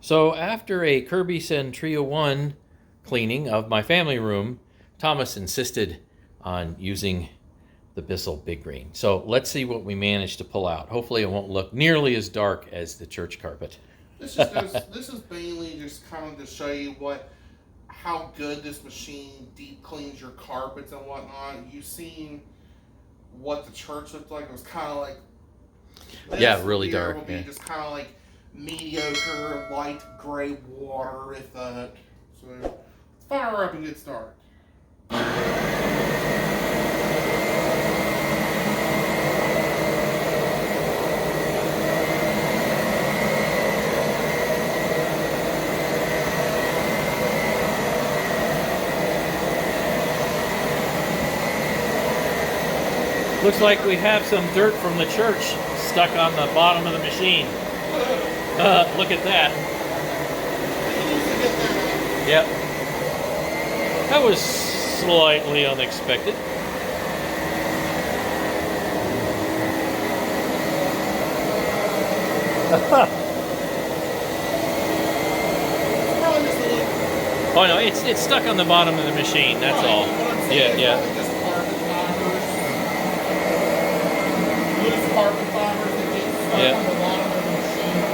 So after a Kirby Centria 1 cleaning of my family room, Thomas insisted on using the Bissell Big Green. So let's see what we managed to pull out. Hopefully it won't look nearly as dark as the church carpet. This is mainly just kind of to show you how good this machine deep cleans your carpets and whatnot. You've seen what the church looked like. It was kind of like Yeah, really here dark. will be Yeah. just kind of like mediocre light gray water with it. So fire up and get started. Looks like we have some dirt from the church stuck on the bottom of the machine. Look at that. Yep. That was slightly unexpected. Oh no, it's stuck on the bottom of the machine. That's all. Yeah. Loose carbon fibers that get stuck on the bottom of the machine.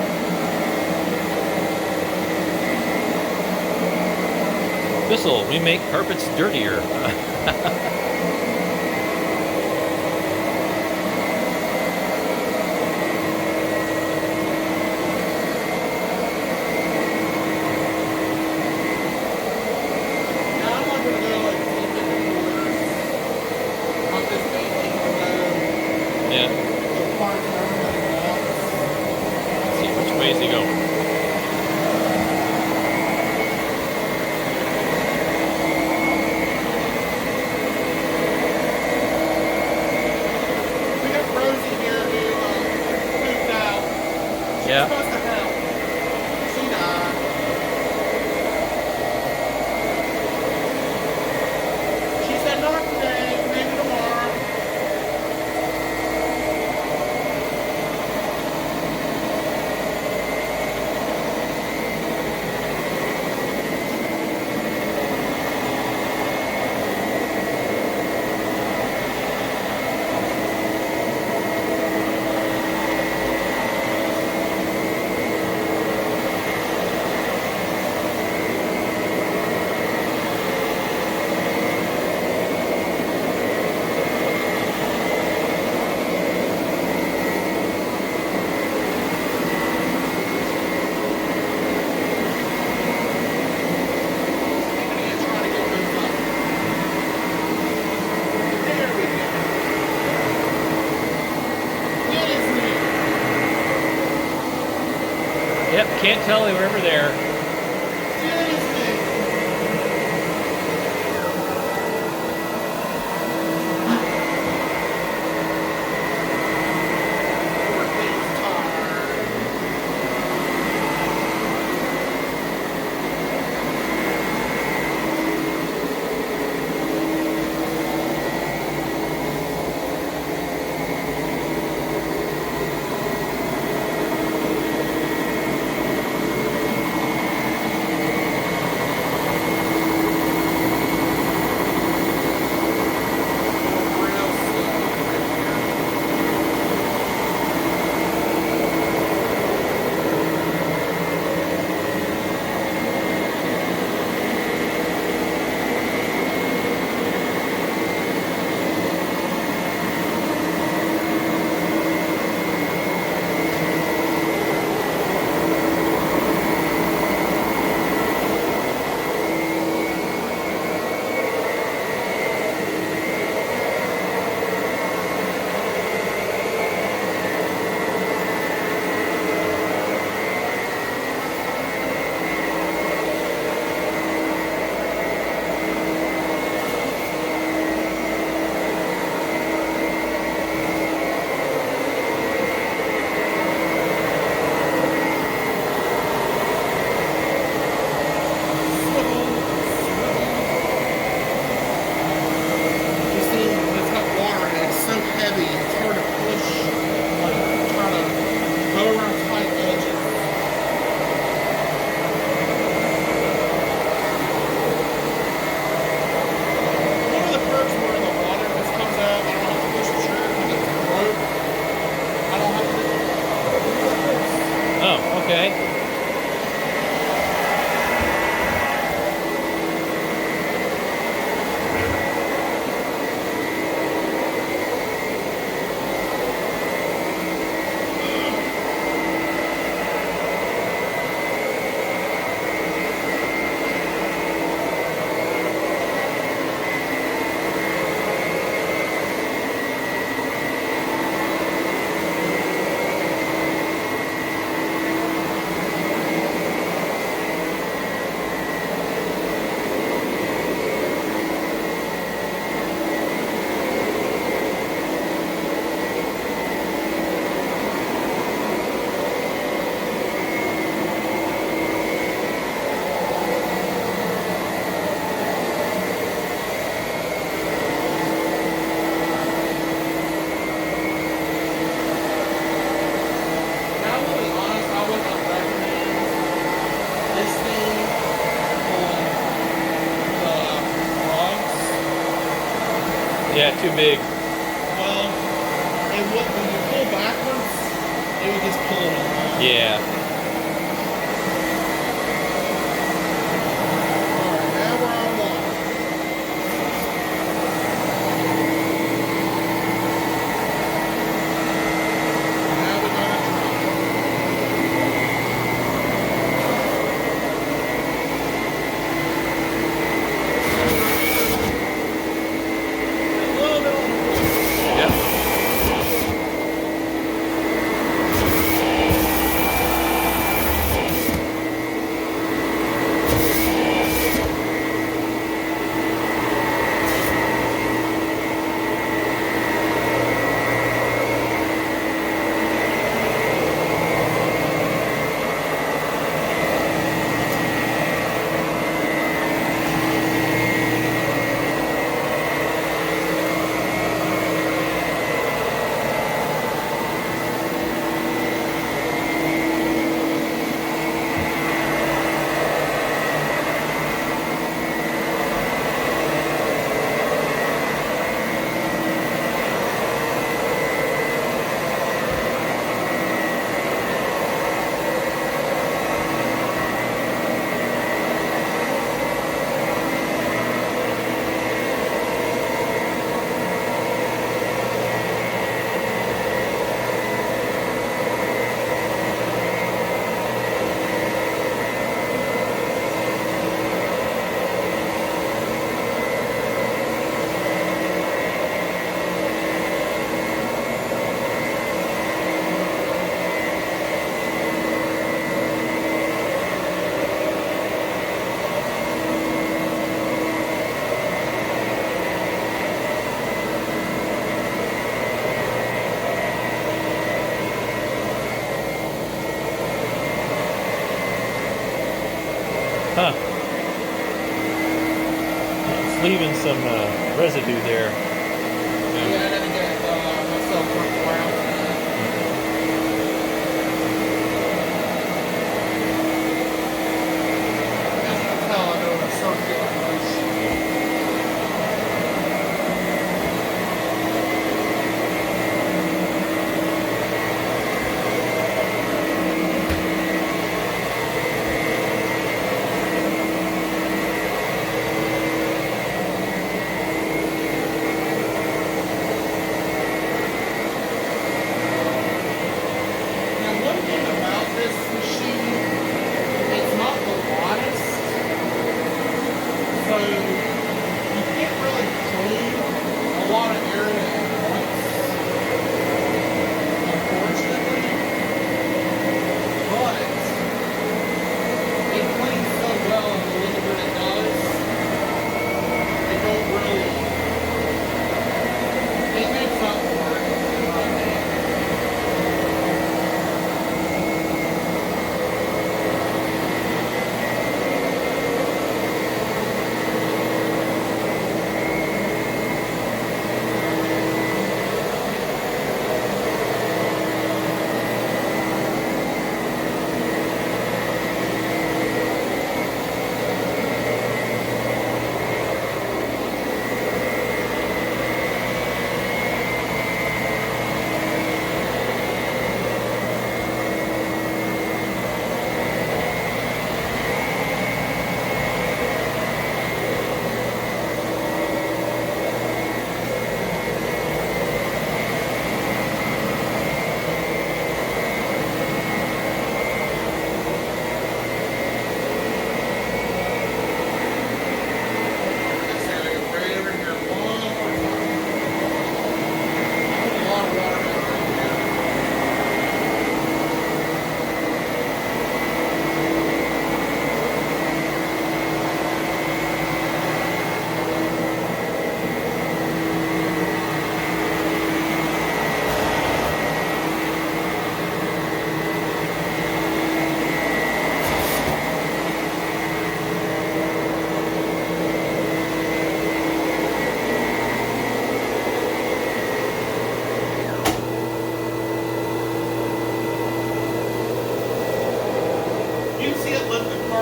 Bissell, we make carpets dirtier. Yeah. Supposed to help. She died. She said not today, maybe tomorrow. Yep, can't tell they were ever there. Oh, okay. Now, to be honest, I would not recommend this thing on the rugs. Yeah, too big. Well, it would, when you pull backwards, it would just pull it on. Yeah. Alright, now we're on one. Now we're gonna try. A little bit on the floor. Yep. Huh. It's leaving some residue there. Yeah, I gotta get myself around that. As you can tell, I'm doing a circular motion.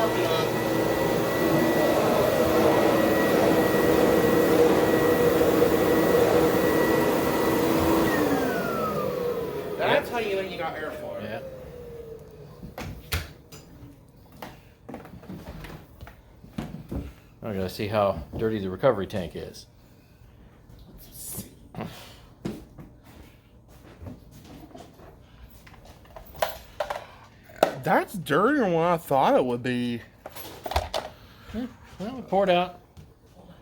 carpet up. That's how you know you got airflow. Yeah. I gotta see how dirty the recovery tank is. That's dirtier than what I thought it would be. Yeah, well, we poured out.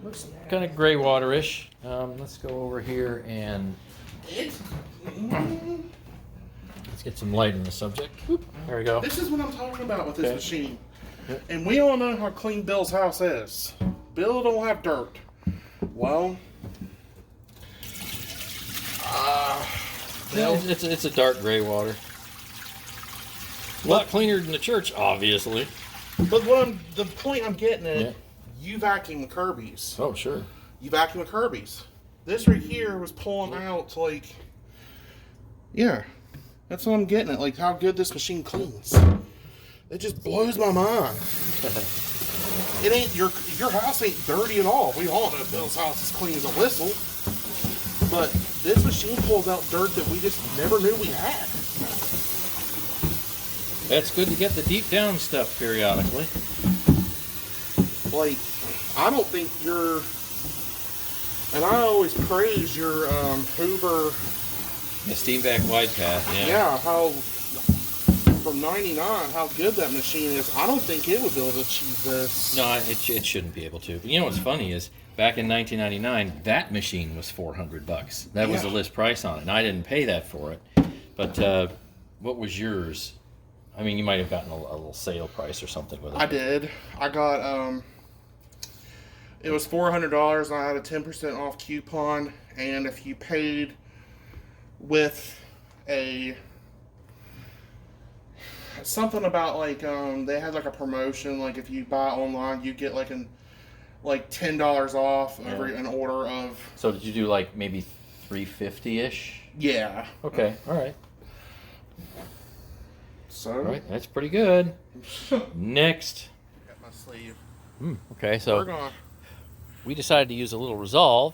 Looks kind of gray waterish. Let's go over here and let's get some light in the subject. Oop, there we go. This is what I'm talking about with this Okay. machine. Yep. And we all know how clean Bill's house is. Bill don't have dirt. Well, Yeah, it's a dark gray water. A lot cleaner than the church, obviously. but the point I'm getting at, Yeah. you vacuum the Kirby's. Oh, sure. You vacuum the Kirby's. This right here was pulling out like, yeah, that's what I'm getting at. Like how good this machine cleans. It just blows my mind. It ain't your house ain't dirty at all. We all know Bill's house is clean as a whistle. But this machine pulls out dirt that we just never knew we had. That's good to get the deep down stuff periodically. Like, I don't think and I always praise your Hoover. The steam vac wide path, yeah. Yeah, how from '99, how good that machine is. I don't think it would be able to achieve this. No, it shouldn't be able to. But you know what's funny is back in 1999, that machine was $400. That was the Yeah. list price on it, and I didn't pay that for it. But what was yours? I mean, you might have gotten a little sale price or something with it. I did. I got it was $400, and I had a 10% off coupon. And if you paid with something about like they had like a promotion, like if you buy online, you get like $10 off every an order of. So did you do like maybe $350-ish? Yeah. Okay, all right. So. All right, that's pretty good. Next. Got my sleeve. Okay, We're so gonna we decided to use a little Resolve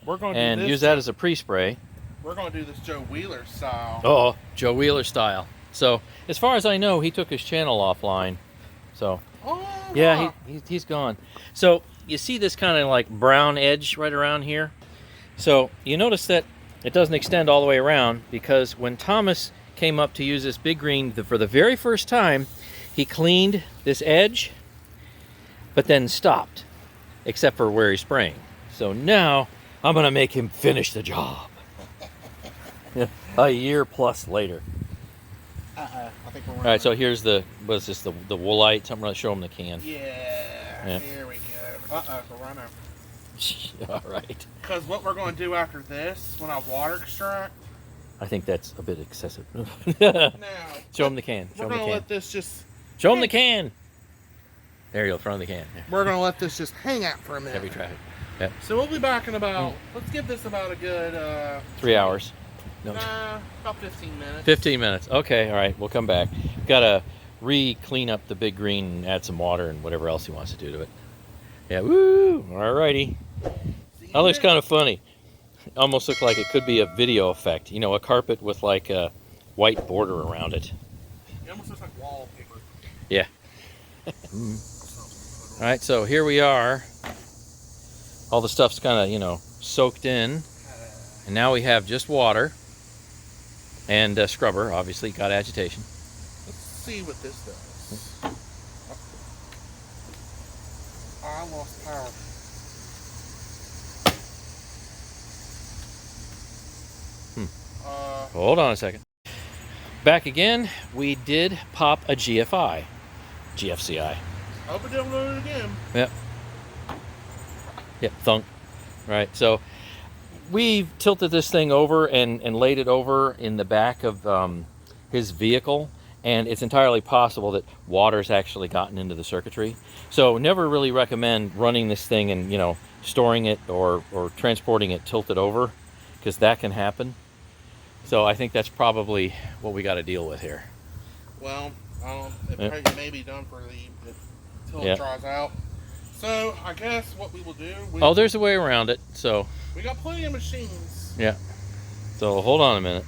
and use that as a pre-spray. We're gonna do this Joe Wheeler style. Oh, Joe Wheeler style. So, as far as I know, he took his channel offline. So, yeah, he's gone. So, you see this kind of like brown edge right around here? So, you notice that it doesn't extend all the way around because when Thomas came up to use this big green for the very first time, he cleaned this edge, but then stopped, except for where he's spraying. So now, I'm going to make him finish the job. A year plus later. I think we're All right, so here's the Woolite. I'm going to show him the can. Yeah. Here we go. We're running. All right. Because what we're going to do after this, when I water extract. I think that's a bit excessive. Now. Show him the can. We're going to let this just. Show him the can. There you go, front of the can. Yeah. We're going to let this just hang out for a minute. Heavy traffic. Yep. So we'll be back in about. Let's give this about a good. 3 hours. No. About 15 minutes. 15 minutes. Okay, all right. We'll come back. Got to re-clean up the big green and add some water and whatever else he wants to do to it. Yeah, woo! All righty. That looks kind of funny. Almost look like it could be a video effect. You know, a carpet with like a white border around it. It almost looks like wallpaper. Yeah. All right, so here we are. All the stuff's kind of, you know, soaked in. And now we have just water and a scrubber, obviously, got agitation. Let's see what this does. I lost power. Hold on a second. Back again, we did pop a GFCI. Hope it don't do it again. Yep. Yep, thunk. Right, so we tilted this thing over and laid it over in the back of his vehicle, and it's entirely possible that water's actually gotten into the circuitry. So never really recommend running this thing and, you know, storing it or transporting it tilted over, because that can happen. So I think that's probably what we got to deal with here. Well, it may be done for the until Yeah. it dries out. So I guess what we will do. Oh, there's a way around it. So We got plenty of machines. yeah. So hold on a minute.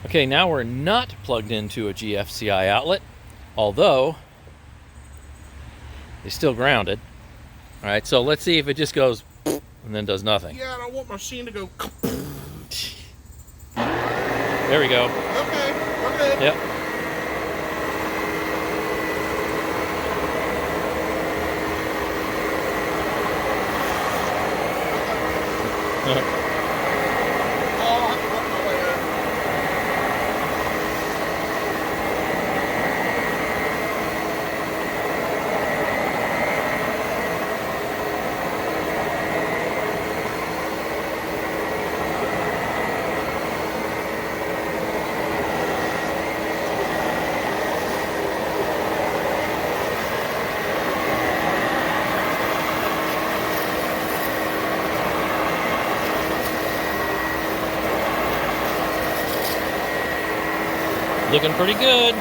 Okay, now we're not plugged into a GFCI outlet, although it's still grounded. All right, so let's see if it just goes and then does nothing. Yeah, I don't want my machine to go. There we go. Okay, we're good. Yep. Oh, I have to work my way up. Looking pretty good.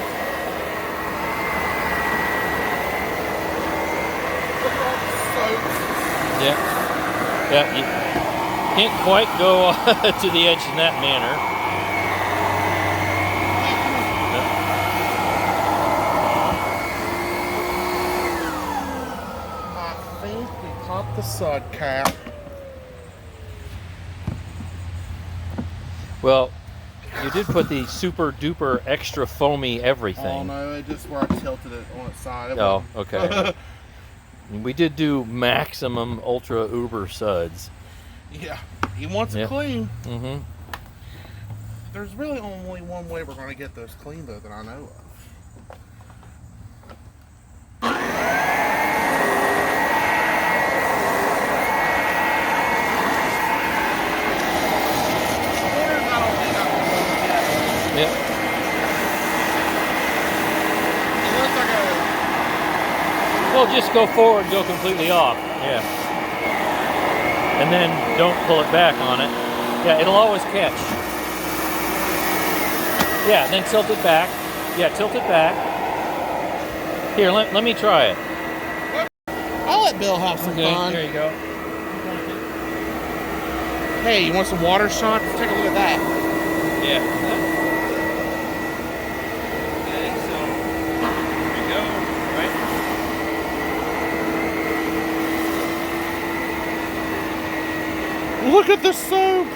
Yeah. Yeah, you can't quite go to the edge in that manner. I think we popped the sud cap. Well, you did put the super duper extra foamy Oh everything. no, it just where I tilted it on its side. It Oh, wasn't- okay. We did do maximum ultra uber suds. Yeah, he wants it Yep. clean. Mm-hmm. There's really only one way we're going to get those clean, though, that I know of. Yep. It looks like Well, just go forward and go completely off. Yeah. And then don't pull it back on it. Yeah, it'll always catch. Yeah, then tilt it back. Yeah, tilt it back. Here, let me try it. I'll let Bill have some fun. There you go. Hey, you want some water shots? Take a look at that. Yeah. Okay, so here we go. Right? Look at the soap.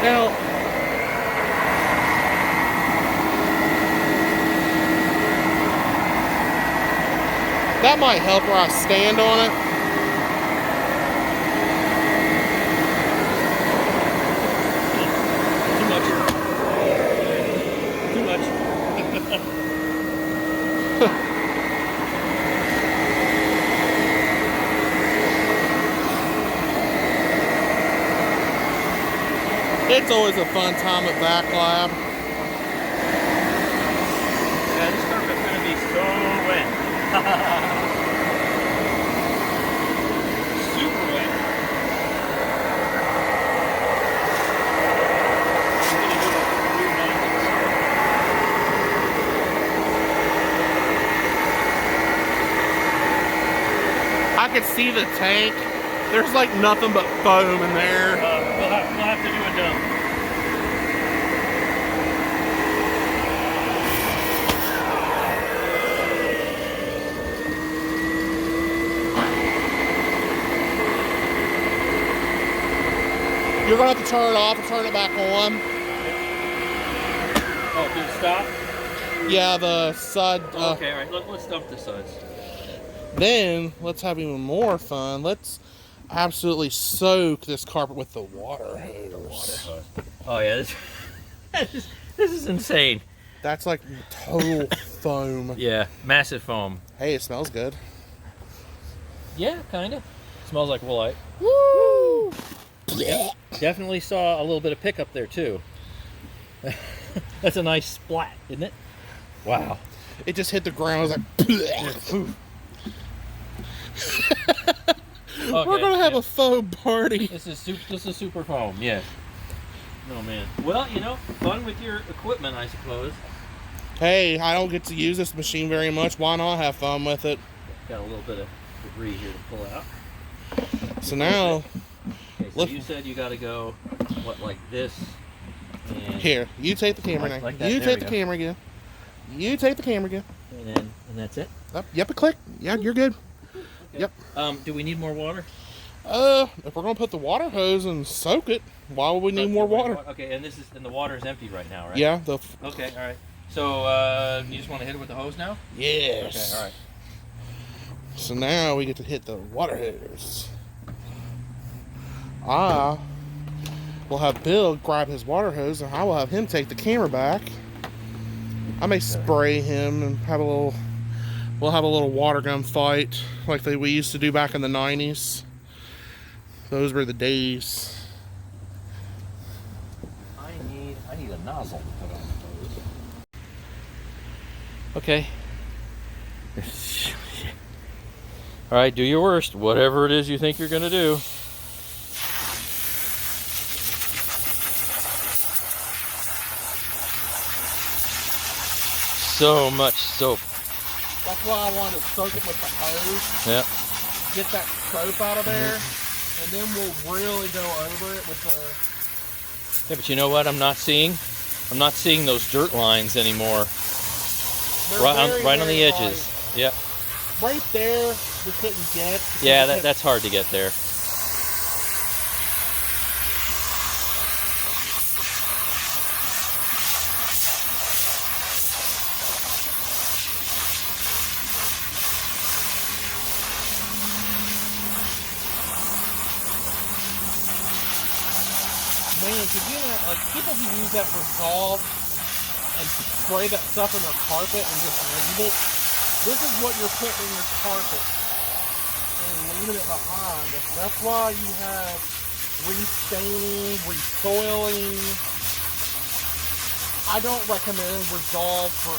Now, that might help where I stand on it. Too much. It's always a fun time at Back Lab. Yeah, this carpet's gonna be so wet. Super wet. I could see the tank. There's like nothing but foam in there. We'll have to do a dump. You're gonna have to turn it off and turn it back on. Oh, did it stop? Yeah, the sud. Okay, all right. Let's dump the suds. Then let's have even more fun. Let's absolutely soak this carpet with the water hose. Oh yeah, this is insane. That's like total foam. Yeah, massive foam. Hey, it smells good. Yeah, kind of. Smells like woolite. Woo! Yep. Definitely saw a little bit of pickup there too. That's a nice splat, isn't it? Wow. It just hit the ground. It was like. We're gonna have a foam party. This is super foam. Yes. No man. Well, you know, fun with your equipment, I suppose. Hey, I don't get to use this machine very much. Why not have fun with it? Got a little bit of debris here to pull out. So now, okay, so you said you got to go what, like this? And here, you take the camera now. Like that. You take the camera again. You take the camera again. And that's it. Yep, a click. Yeah, you're good. Okay. Yep. Do we need more water? If we're gonna put the water hose and soak it, why would we need more water? Okay, and the water is empty right now, right? Yeah. Okay, all right. So you just want to hit it with the hose now? Yes. Okay, all right. So now we get to hit the water hose. We'll have Bill grab his water hose, and I will have him take the camera back. I may spray him and we'll have a little water gun fight like we used to do back in the 90s. Those were the days. I need a nozzle to put on the hose. Okay. All right, do your worst, whatever it is you think you're gonna do. So much soap. That's why I wanted to soak it with the hose. Yeah. Get that soap out of there, and then we'll really go over it with the... Yeah, but you know what I'm not seeing? I'm not seeing those dirt lines anymore. Right on the edges. Yeah. Right there, we couldn't get. Yeah, that's hard to get there. Man, could you not, like, people who use that Resolve and spray that stuff in their carpet and just leave it, this is what you're putting in your carpet and leaving it behind. That's why you have restaining, resoiling. I don't recommend Resolve for,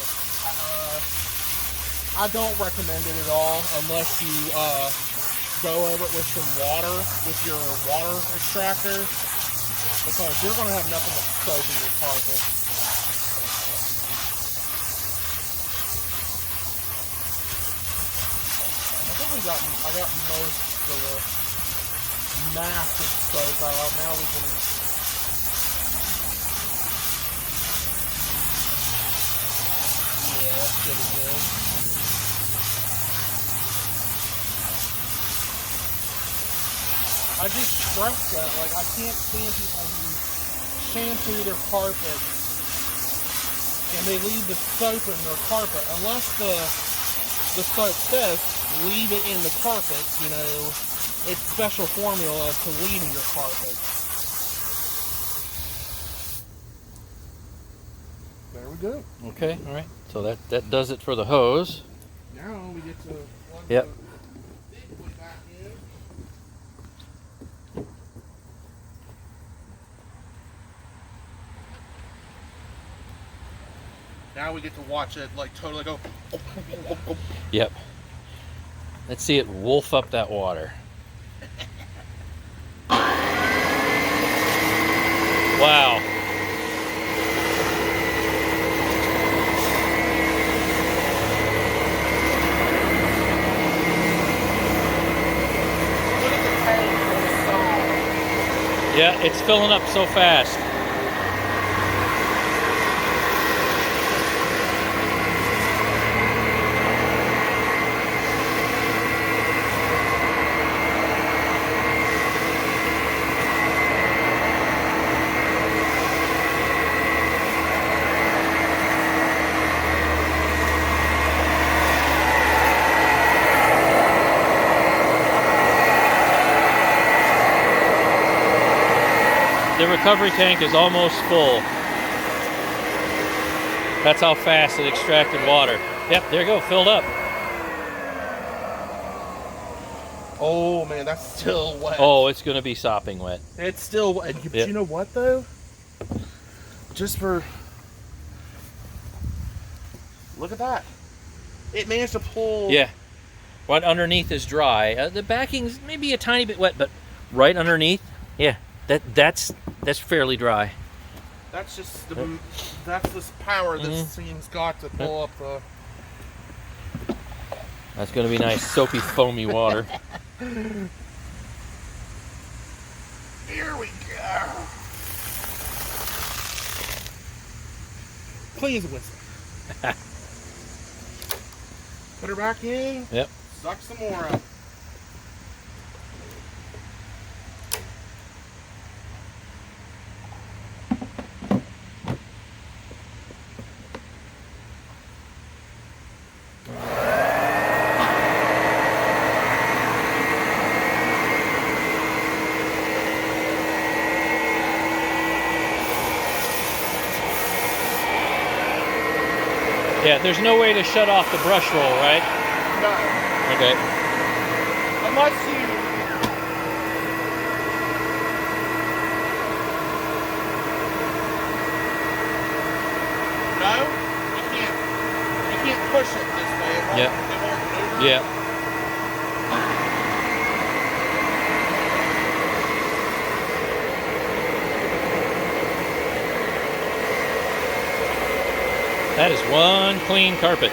I don't recommend it at all unless you go over it with some water, with your water extractor. Because you're going to have nothing but soap in your carpet. I think I got most of the massive soap out. Now we can... Yeah, that's pretty good. I just stress that, like, I can't stand people who shampoo their carpet and they leave the soap in their carpet. Unless the soap says leave it in the carpet, you know, it's special formula to leave in your carpet. There we go. Okay, all right. So that does it for the hose. Now we get to plug Yep. the big one back in. Now we get to watch it like totally go. Yep. Let's see it wolf up that water. Wow. Look at the tank. Yeah, it's filling up so fast. The recovery tank is almost full. That's how fast it extracted water. Yep, there you go, filled up. Oh man, that's still wet. Oh, it's gonna be sopping wet. It's still wet. But Yep. you know what though? Just for... Look at that. It managed to pull... Yeah. What underneath is dry. The backing's maybe a tiny bit wet, but right underneath, yeah, that's fairly dry. That's just that's this power this thing's got to pull up the. That's going to be nice, soapy, foamy water. Here we go. Clean as a whistle. Put her back in. Yep. Suck some more up. Yeah, there's no way to shut off the brush roll, right? No. Okay. Unless you. No, you can't push it this way. It won't, Yep. it won't maneuver. Yeah. That is one clean carpet.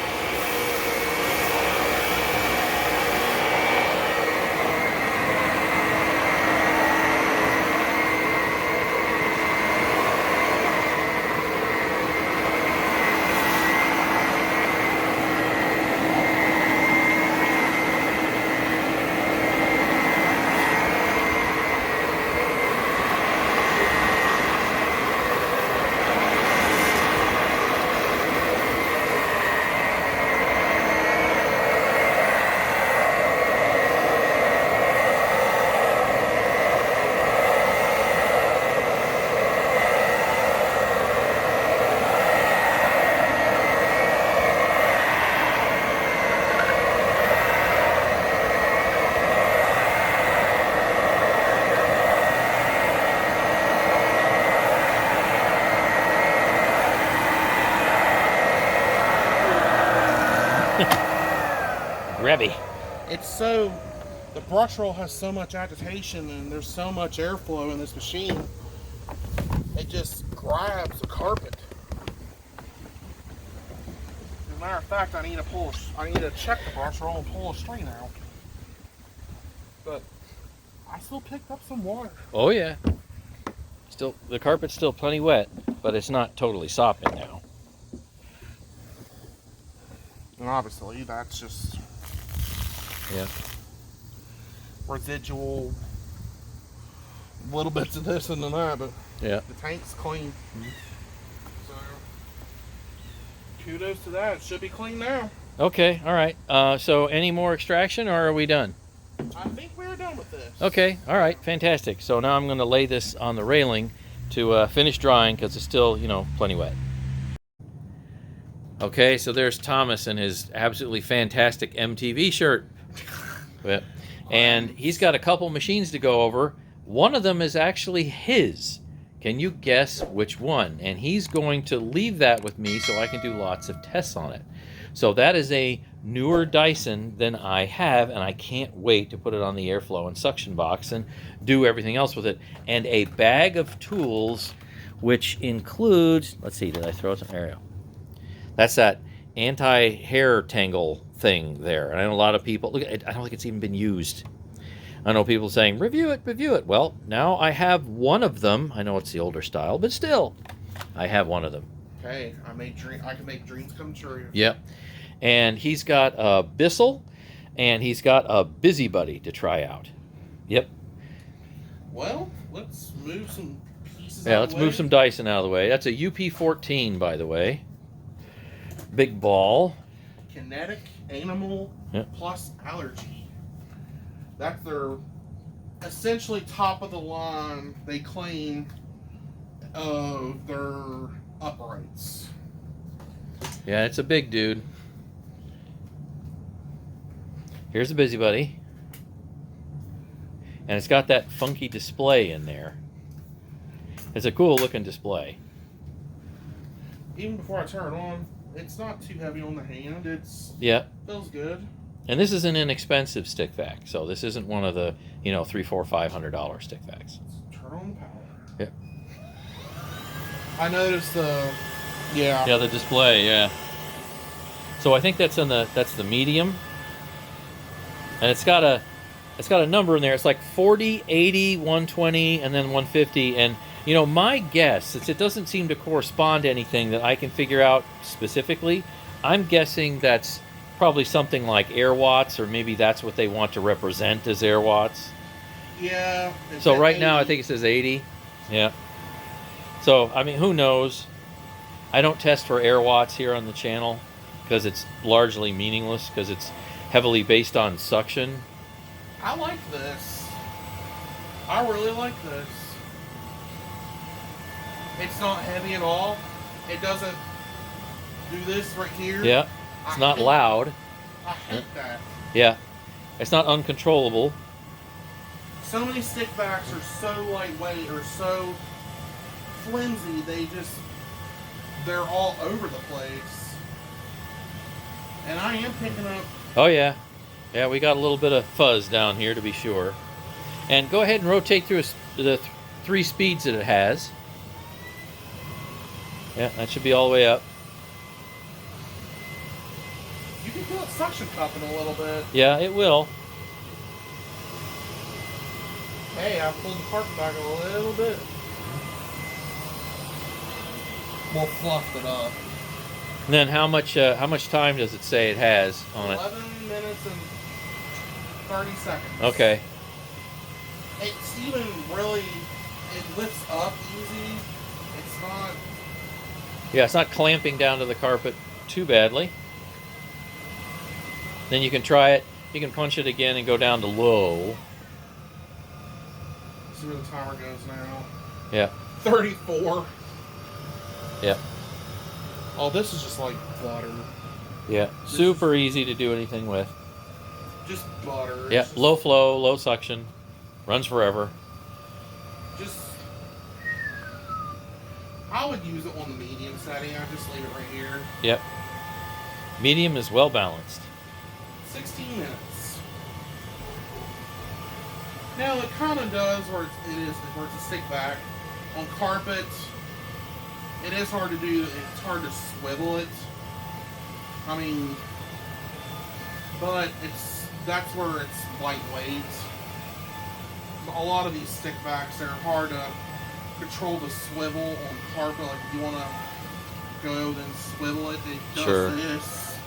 Grabby. It's so, the brush roll has so much agitation and there's so much airflow in this machine. It just grabs the carpet. As a matter of fact, I need to check the brush roll and pull a string out. But I still picked up some water. Oh yeah. Still, the carpet's still plenty wet, but it's not totally sopping now. And obviously, that's just Yeah. residual little bits of this and that, but Yeah. the tank's clean. So, kudos to that. It should be clean now. Okay. All right. So, any more extraction, or are we done? I think we're done with this. Okay. All right. Fantastic. So now I'm going to lay this on the railing to finish drying because it's still, plenty wet. Okay. So there's Thomas in his absolutely fantastic MTV shirt. Yep. And he's got a couple machines to go over. One of them is actually his. Can you guess which one? And he's going to leave that with me so I can do lots of tests on it. So that is a newer Dyson than I have, and I can't wait to put it on the airflow and suction box and do everything else with it. And a bag of tools, which includes, let's see, did I throw some area? That's that anti-hair tangle thing there. And I know a lot of people, look, I don't think it's even been used. I know people saying, review it, review it. Well, now I have one of them. I know it's the older style, but still, I have one of them. Hey, I can make dreams come true. Yep. And he's got a Bissell, and he's got a Busybody to try out. Yep. Well, let's move some pieces Yeah, out let's of the way. move some Dyson out of the way. That's a UP14, by the way. Big ball. Kinetic Animal Yep. Plus Allergy. That's their essentially top of the line, they claim, of their uprights. Yeah, it's a big dude. Here's the Busybody. And it's got that funky display in there. It's a cool looking display. Even before I turn it on, it's not too heavy on the hand. Yeah. Feels good. And this is an inexpensive stick vac, so this isn't one of the, $300, $400, $500 stick vacs. Turn on the power. Yep. I noticed the, yeah. Yeah, the display, yeah. So I think that's the medium. And it's got a number in there. It's like 40, 80, 120, and then 150. And my guess, since it doesn't seem to correspond to anything that I can figure out specifically, I'm guessing that's probably something like air watts, or maybe that's what they want to represent as air watts. Yeah. So right now I think it says 80. Yeah. So, I mean, who knows? I don't test for air watts here on the channel because it's largely meaningless because it's heavily based on suction. I like this. I really like this. It's not heavy at all. It doesn't do this right here. Yeah. It's not loud. I hate that. Yeah. It's not uncontrollable. So many stick vacs are so lightweight or so flimsy, they're all over the place. And I am picking up. Oh yeah. Yeah, we got a little bit of fuzz down here to be sure. And go ahead and rotate through the 3 speeds that it has. Yeah, that should be all the way up. You can feel it suction cupping a little bit. Yeah, it will. Hey, I pulled the carpet back a little bit. Well, fluffed it up. And then how much time does it say it has on it? 11 minutes and 30 seconds. Okay. It's even really, it lifts up easy. It's not. Yeah, it's not clamping down to the carpet too badly. Then you can try it. You can punch it again and go down to low. See where the timer goes now. Yeah. 34. Yeah. Oh, this is just like butter. Yeah. Super easy to do anything with. Just butter. Yeah. Just, Low flow, low suction. Runs forever. Just. I would use it on the medium setting. I just leave it right here. Yep. Medium is well balanced. 16 minutes. Now it kind of does where it's a stick vac. On carpet, it is hard to do. It's hard to swivel it. I mean, but that's where it's lightweight. A lot of these stick vacs, they're hard to control the swivel on carpet. Like if you want to go then swivel it, it does Sure. this.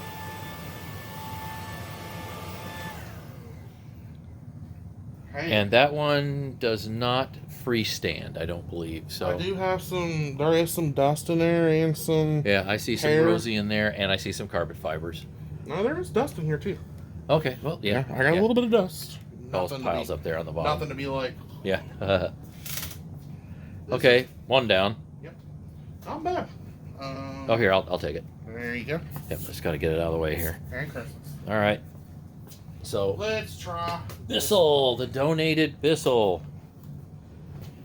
Hey. And that one does not freestand, I don't believe. So I do have some. There is some dust in there and some. yeah, I see some hair. rosy in there, and I see some carpet fibers. No, there is dust in here too. Okay, well, yeah. I got a little bit of dust. All Nothing piles to be, up there on the bottom. Nothing to be like. Yeah. Okay, one down. Yep. Not bad. Oh, here, I'll take it. There you go. Yep, just got to get it out of the way here. Merry Christmas. All right. So, Let's try. Bissell, the donated Bissell.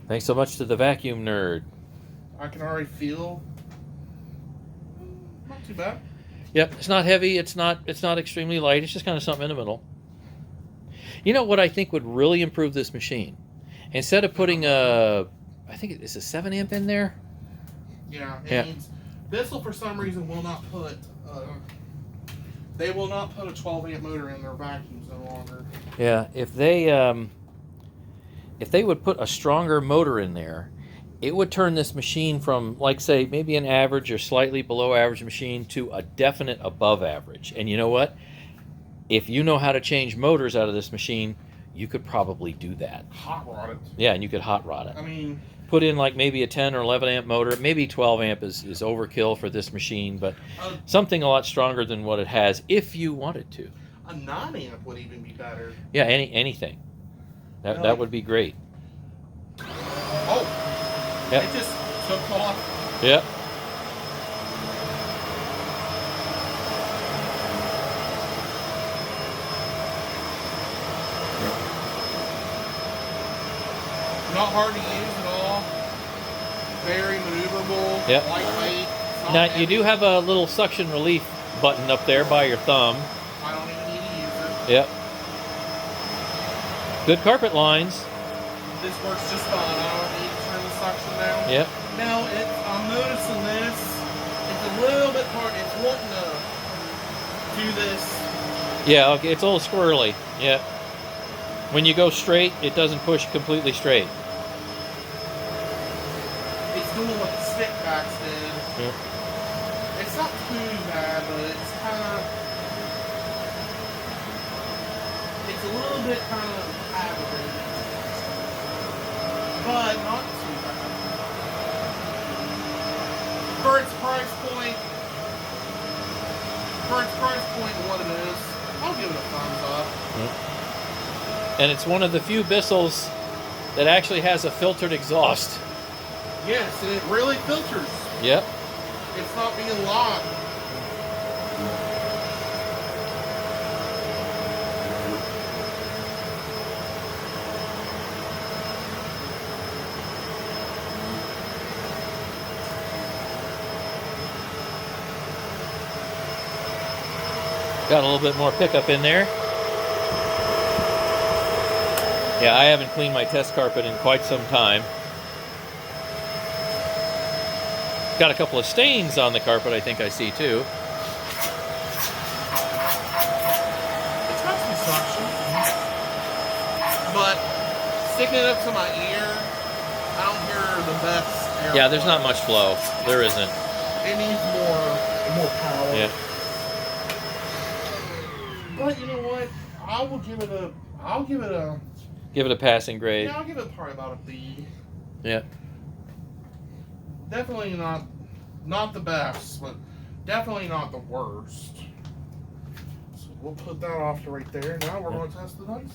Thanks so much to the vacuum nerd. I can already feel. Not too bad. Yep, it's not heavy. It's not extremely light. It's just kind of something in the middle. You know what I think would really improve this machine? Instead of putting I think it's a 7 amp in there. Yeah. Yeah. Means Bissell for some reason will not put. They will not put a 12 amp motor in their vacuums no longer. Yeah, if they would put a stronger motor in there, it would turn this machine from, like, say, maybe an average or slightly below average machine to a definite above average. And you know what? If you know how to change motors out of this machine, you could probably do that. Hot rod it. Yeah, and you could hot rod it. I mean, Put in like maybe a 10 or 11 amp motor. Maybe 12 amp is overkill for this machine, but something a lot stronger than what it has if you wanted to. a 9 amp would even be better. Yeah, anything. That would be great. Oh, Yep. it just took off. Yep. Not hard to use at all. Very maneuverable. Yep. Lightweight. Not Now, heavy. you do have a little suction relief button up there by your thumb. I don't even need to use it. Yep. Good carpet lines. This works just fine. I don't need to turn the suction down. Yep. Now, I'm noticing this. It's a little bit hard. It's wanting to do this. Yeah, okay, it's a little squirrely. Yeah. When you go straight, it doesn't push completely straight. It's doing what the stick backs did. Yeah. It's not too bad, but it's kind of. It's a little bit kind of aggravating. But not too bad. For its price point, and what it is, I'll give it a thumbs up. Yeah. And it's one of the few Bissells that actually has a filtered exhaust. Yes, and it really filters. Yep. It's not being locked. Got a little bit more pickup in there. Yeah, I haven't cleaned my test carpet in quite some time. Got a couple of stains on the carpet, I think I see too. It's got some suction. But sticking it up to my ear, I don't hear the best air. Yeah, there's not much flow. There isn't. It needs more power. Yeah. But you know what? I'll give it a Give it a passing grade. yeah, I'll give it probably about a B. Yeah. Definitely not the best, but definitely not the worst. So we'll put that off to right there. Now we're going to test the Dyson.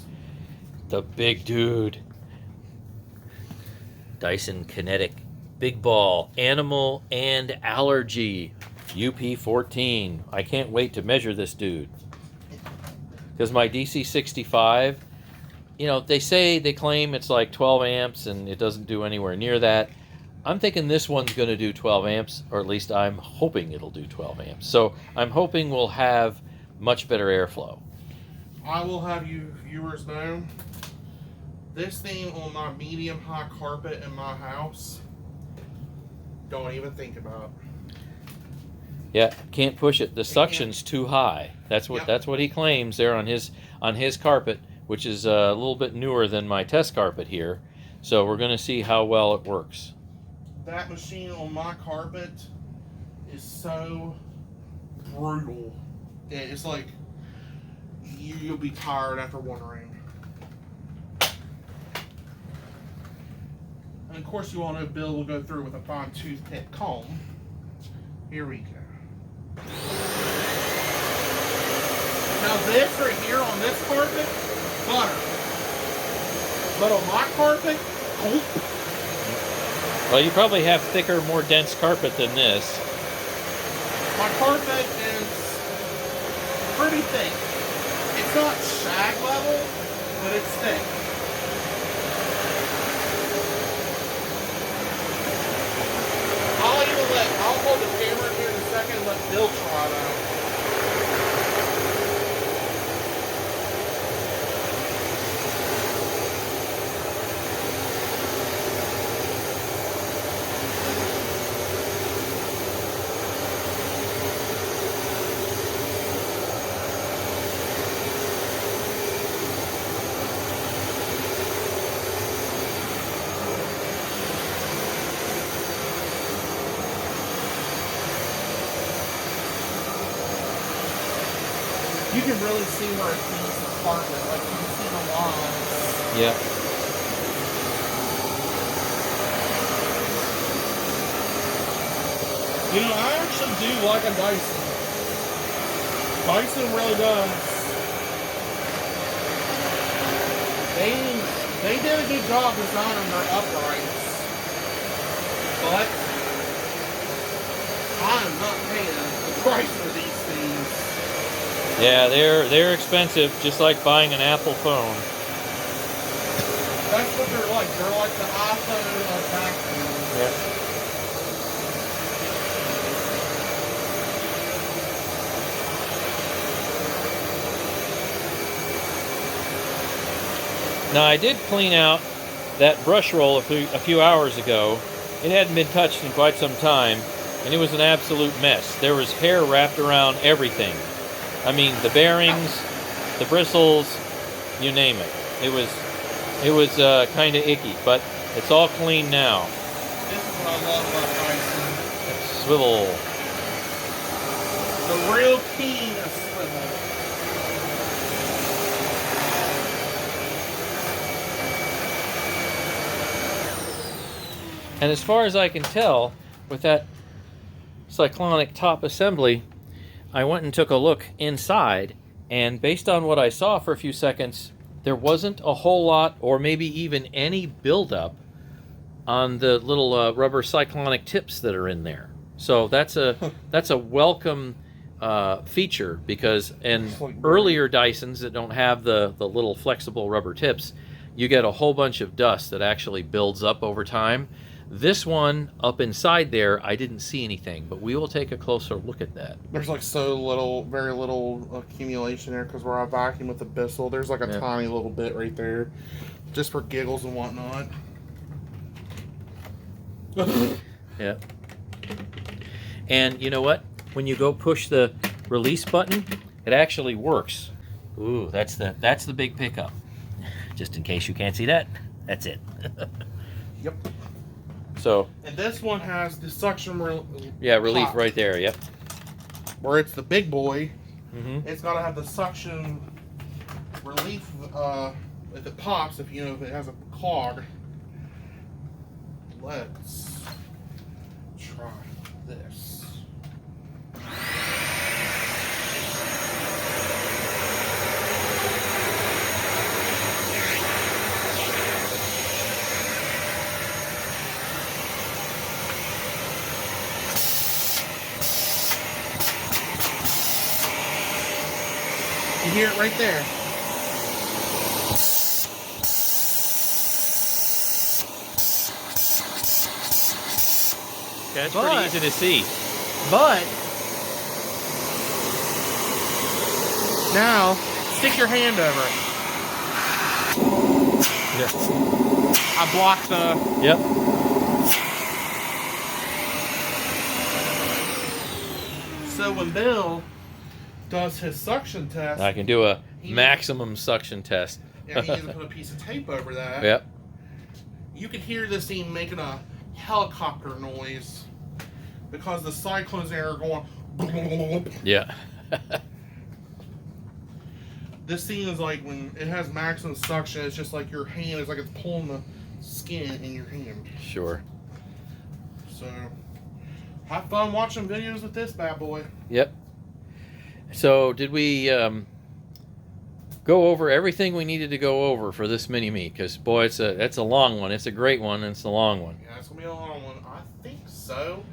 The big dude. Dyson Cinetic. Big ball. Animal and allergy. UP14. I can't wait to measure this dude. Because my DC65, you know, they claim it's like 12 amps and it doesn't do anywhere near that. I'm thinking this one's going to do 12 amps, or at least I'm hoping it'll do 12 amps. So I'm hoping we'll have much better airflow. I will have you viewers know, this thing on my medium-high carpet in my house, don't even think about it. Yeah, can't push it. The suction's too high. That's what he claims there on his carpet, which is a little bit newer than my test carpet here. So we're going to see how well it works. That machine on my carpet is so brutal. It's like you'll be tired after one ring. And of course, you all know Bill will go through with a fine toothpick comb. Here we go. Now this right here on this carpet, butter. But on my carpet, oh. Well, you probably have thicker, more dense carpet than this. My carpet is pretty thick. It's not shag level, but it's thick. I'll hold the camera here in a second and let Bill try it out. You can really see where it feeds the carpet, like you can see the lines. Yeah. You know, I actually do like a Dyson. Dyson really does. They did a good job designing their uprights. But I am not paying the price for these things. Yeah, they're expensive, just like buying an Apple phone. That's what they're like. They're like the iPhone of back then. Yeah. Now I did clean out that brush roll a few hours ago. It hadn't been touched in quite some time, and it was an absolute mess. There was hair wrapped around everything. I mean, the bearings, the bristles, you name it. It was kind of icky, but it's all clean now. This is what I love about Dyson. Swivel. The real king of swivel. And as far as I can tell, with that cyclonic top assembly, I went and took a look inside, and based on what I saw for a few seconds, there wasn't a whole lot, or maybe even any buildup on the little rubber cyclonic tips that are in there. So that's a welcome feature, because in earlier Dysons that don't have the little flexible rubber tips, you get a whole bunch of dust that actually builds up over time. This one up inside there, I didn't see anything, but we will take a closer look at that. There's like very little accumulation there because where I vacuum with the Bissell, there's like a tiny little bit right there, just for giggles and whatnot. Yeah. And you know what? When you go push the release button, it actually works. Ooh, that's the big pickup. Just in case you can't see that, that's it. Yep. So. And this one has the suction relief pop, right there. Yep. where it's the big boy. Mm-hmm. It's got to have the suction relief if it pops, if it has a clog. Let's try this. You hear it right there. Okay, it's pretty easy to see. But now stick your hand over it. Yeah. I blocked the. Yep. So when Bill does his suction test, I can do a maximum suction test. and he needs to put a piece of tape over that. Yep. You can hear this thing making a helicopter noise because the cyclones there are going. Yeah. This thing is like when it has maximum suction, it's just like your hand is like it's pulling the skin in your hand. Sure. So have fun watching videos with this bad boy. Yep. So did we go over everything we needed to go over for this mini-me? Because boy, it's a long one. It's a great one, and it's a long one. Yeah, it's gonna be a long one. I think so.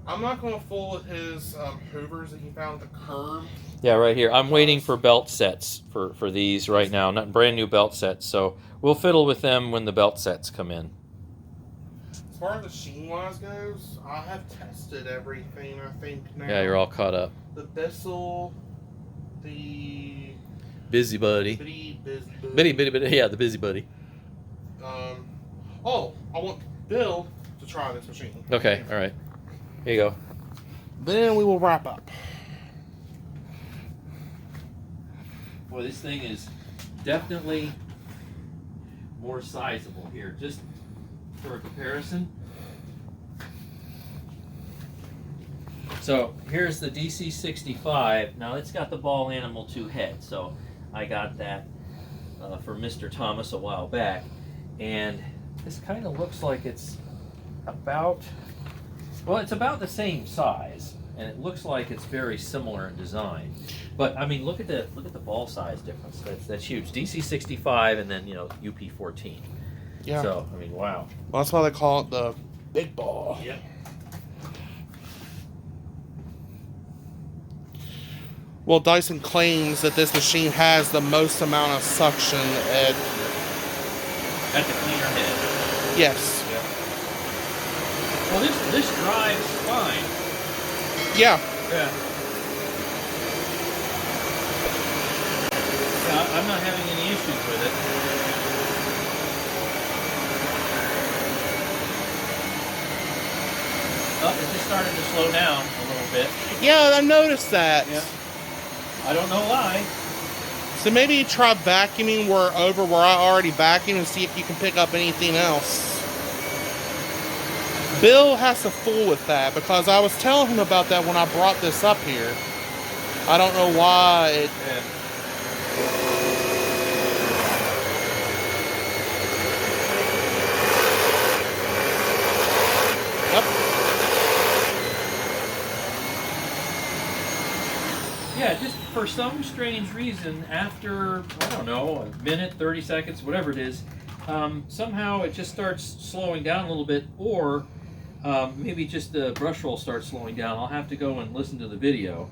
I'm not gonna fool with his hoovers that he found at the curb. Yeah, right here. I'm waiting for belt sets for these right now. Not brand new belt sets. So we'll fiddle with them when the belt sets come in. As far as the sheen-wise goes, I have tested everything, I think, now. Yeah, you're all caught up. The Bissell, the... Busybody. Bitty. Yeah, the busybody. Oh, I want Bill to try this machine. Okay, all right. Here you go. Then we will wrap up. Boy, this thing is definitely more sizable here. Just for a comparison. So here's the DC65. Now it's got the Ball Animal 2 head. So I got that for Mr. Thomas a while back. And this kind of looks like it's about, well, it's about the same size. And it looks like it's very similar in design. But I mean, look at the ball size difference. That's huge. DC65 and then, UP14. Yeah. So, I mean, wow. Well, that's why they call it the big ball. Yep. Well, Dyson claims that this machine has the most amount of suction at the cleaner head. Yes. Yep. Well, this drives fine. Yeah. Yeah. I'm not having any issues with it. started to slow down a little bit. Yeah, I noticed that. Yeah. I don't know why. So maybe try vacuuming over where I already vacuumed and see if you can pick up anything else. Bill has to fool with that because I was telling him about that when I brought this up here. I don't know why it... Yeah. Yeah, just for some strange reason, after, I don't know, a minute, 30 seconds, whatever it is, somehow it just starts slowing down a little bit, or maybe just the brush roll starts slowing down. I'll have to go and listen to the video.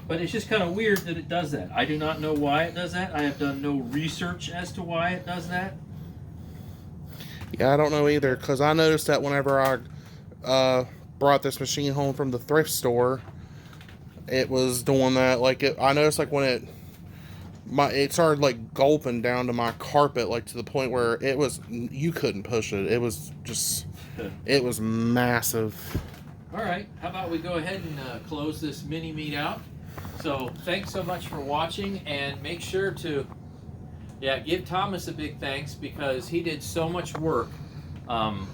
But it's just kind of weird that it does that. I do not know why it does that. I have done no research as to why it does that. Yeah, I don't know either, because I noticed that whenever I brought this machine home from the thrift store, it was doing that. Like, I noticed, like, when it started, like, gulping down to my carpet, like, to the point where it was, you couldn't push it. It was just, it was massive. All right, how about we go ahead and close this mini meet out. So thanks so much for watching, and make sure to, give Thomas a big thanks, because he did so much work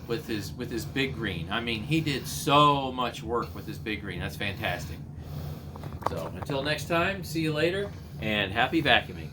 with his big green. I mean, he did so much work with his big green. That's fantastic. So until next time, see you later, and happy vacuuming.